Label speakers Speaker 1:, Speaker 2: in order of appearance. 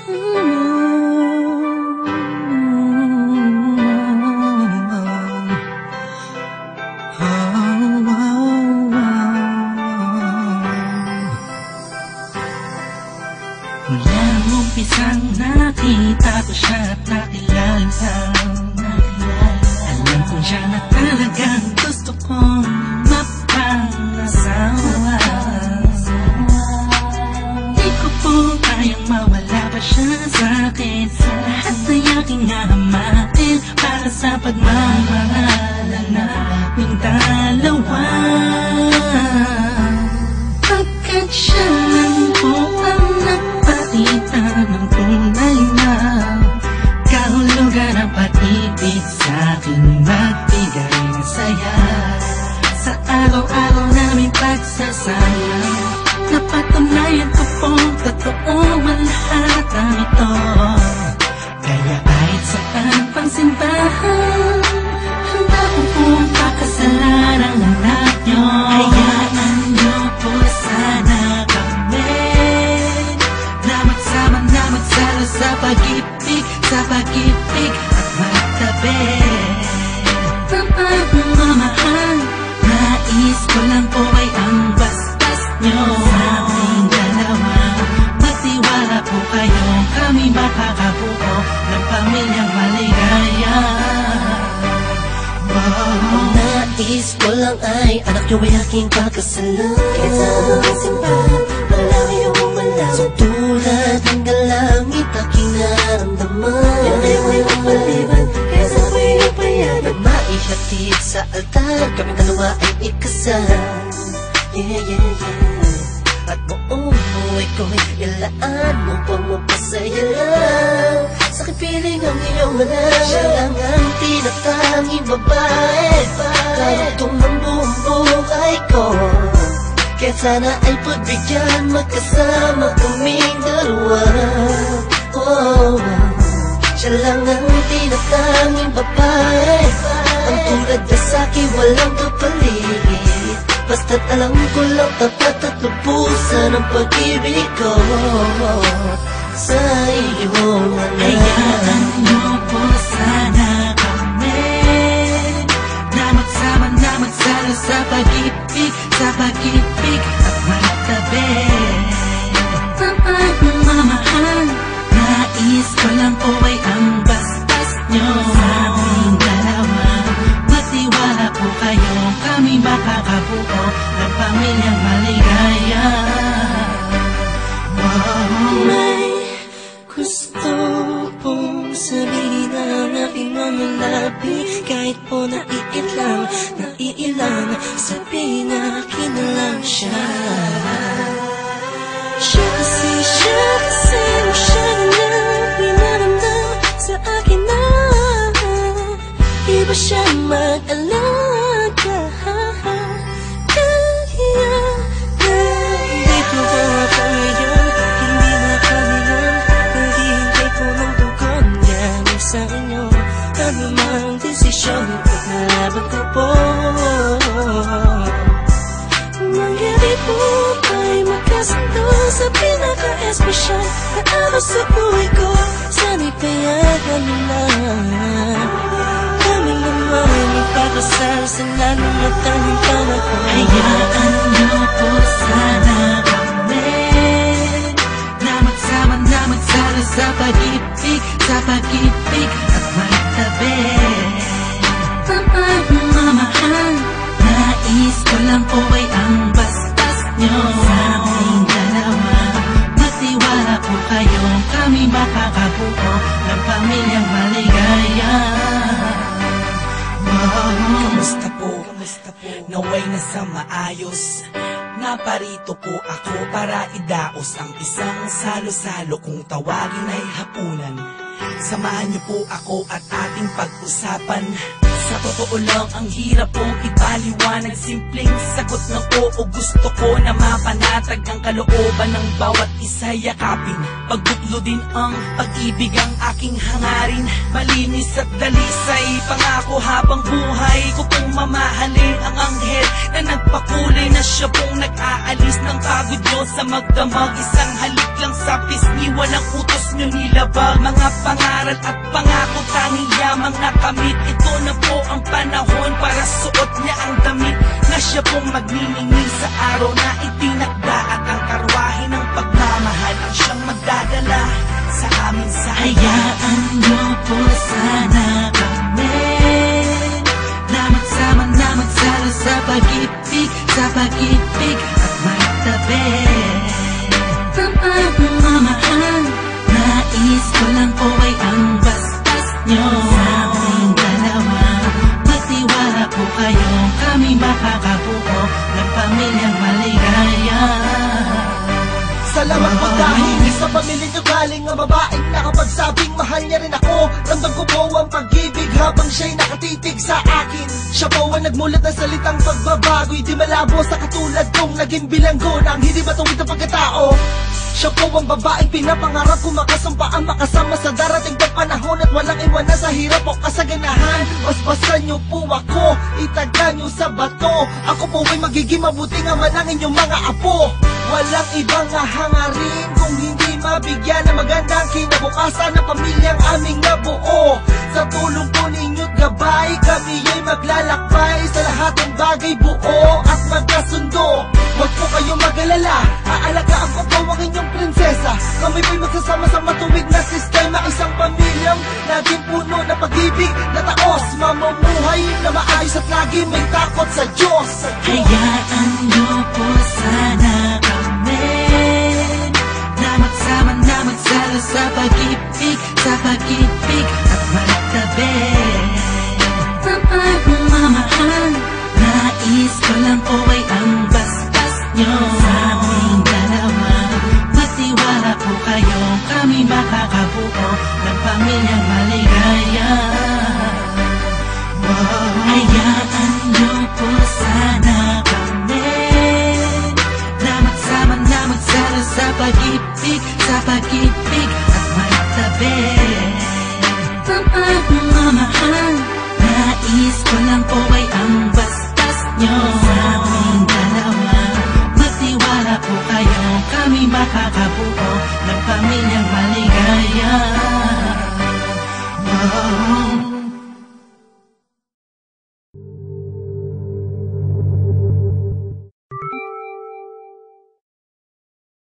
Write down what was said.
Speaker 1: Mula nung umpisang nakita ko siya at nakilala, alam ko siya na talagang gusto kong mapangasawa. Di ko po kayang mawala pa siya sa'kin, lahat ay aking hahamatin para sa pagmamahalan naming dalawa. Pagkat siya lang po ang nagpakita ng tunay na kahulugan ng pag-ibig sa'kin, magbigay ng saya sa araw-araw naming pagsasama. Napatunayan ko pong totoo ang lahat ng ito, kaya kahit saan pang simbahan, handa ko pong pakasalan ang anak nyo. Hayaan nyo po sana kami na magsama na magsalo sa pag-ibig at magtabi. Tapat mga mahal, nais ko lang po ay ang bastas nyo sa aming dalawa. Magtiwala po kayo, kami makakabuo ng pamilyang maligaya.
Speaker 2: Nais ko lang ay anak nyo ay aking pagkasalan. Kahit saan ang simbahan, malayo o malayo, sa tulad hanggang langit aking naramdaman. Yan ay walang maliban, kaya sa ako'y napayagan. Maihatid sa altar, kami dalawa ay ikasal. Yeah, yeah, yeah. At buong buhay ko'y ilaan mo pang mapasaya lang. Sa kipiling ang iyong anak, siya lang ang tinatanging babae, karugtong ng buong buhay ko. Kaya sana ay pagbigyan, magkasama kaming dalawa. Oh, siya lang ang tinatanging babae, ang tulad na sa'kin walang kapalit. Basta't alam ko lang tapat at lubusan ang pag-ibig ko sa iyong anak.
Speaker 1: Hayaan nyo po sana kami na magsama na magsalo sa pag-ibig at magtabi. Tapat mga mahal, nais ko lang po ay ang bastas nyo sa aming dalawa. Magtiwala po kayo, kami makakabuo ng pamilyang maligaya.
Speaker 2: May gusto pong sabihin ang aking mga labi, kahit po naiilang, sabihin na akin na lang siya. Siya kasi siya na pinaramdam sa akin na iba siya mag-alaga. Kaya nandito ba ako ngayon, hindi na kanilang, naghihintay ko ng tugon galing sa inyo. Ano mang desisyon, ipaglalaban ko po. Mangyari po ay magkasundo sa pinaka-espesyal na araw sa buhay ko. Sana'y payagan mo na kami naman magpakasal sa lalong matanging panahon.
Speaker 1: Hayaan nyo po sana kami na magsama na magsalo sa pag-ibig at magtabi. Tapat mga mahal, nais ko lang po ay ang bastas nyo sa aming dalawa. Magtiwala po kayo, kami makakabuo ng pamilyang maligaya.
Speaker 3: Kamusta po? Naway nasa maayos. Naparito po ako para idaos ang isang salo-salo kung tawagin ay hapunan. Samahan niyo po ako at ating pag-usapan. Sa totoo lang ang hirap pong ipaliwanag, simpleng sagot ng oo. Gusto ko na mapanatag ang kalooban ng bawat isa yakapin. Pagbuklo din ang pag-ibig ang aking hangarin. Malinis at dalisay, pangako habang buhay ko pong mamahalin ang anghel na nagpakulay na siya pong nag-aalis ng pagod nyo sa magdamag. Isang halik lang sa sa pisngi, walang utos nyo nilabag. Mga pangaral at pangako, tanging yamang nakamit. Ito na po ang panahon para suot niya ang damit na siya pong magniningning sa araw na itinakda. At ang karwahe ng pagmamahal ang siyang magdadala sa amin sa
Speaker 1: Hayaan niyo po sana kami na magsama na magsalo sa pag-ibig at magtabi. Pagmamahal, nais ko lang po ay ang bastas nyo sa aming dalawa. Magtiwala po kayo, kami makakabuo ng pamilyang maligaya.
Speaker 2: Salamat po dahil sa pamilya nyo galing ang babaeng nakapagsabing mahal niya rin ako. Ramdam ko po ang pag-ibig habang siya'y nakatitig sa akin. Siya po ang nagmulat ng salitang pagbabago'y di malabo sa katulad kong naging bilanggo ng hindi matuwid na pagkatao. Siya po ang babaeng pinapangarap ko, makasumpaan makasama sa darating na panahon at walang iwanan sa hirap o kasaganahan. Basbasan niyo po ako, itagan niyo sa bato. Ako po ay magiging mabuting ama ng inyong mga apo. Walang ibang hangarin kung hindi mabigyan ng magandang kinabukasan ng pamilyang aming nabuo. Sa tulong po ninyo't gabay, kami ay maglalakbay sa lahat ng bagay, buo at magkasundo. Huwag po kayong mag-alala, aalagaan ko po ang inyong prinsesa. Kami po'y magsasama sa matuwid na sistema, isang pamilyang laging puno na pag-ibig na taos, mamumuhay na maayos at lagi may takot sa Diyos.
Speaker 1: Hayaan niyo po sana kami na magsama na magsalo sa pag-ibig at magtabi. Pagmamahal, nais ko lang po ay ang bastas nyo sa aming dalawa. Magtiwala po kayo, kami makakabuo ng pamilyang maligaya. Hayaan niyo po sana kami na magsama na magsalo sa pag-ibig at magtabi. Pagmamahal, nais ko lang po ay ang bastas nyo sa aming dalawa. Magtiwala po kayo, kami makakabuo ng pamilyang maligaya.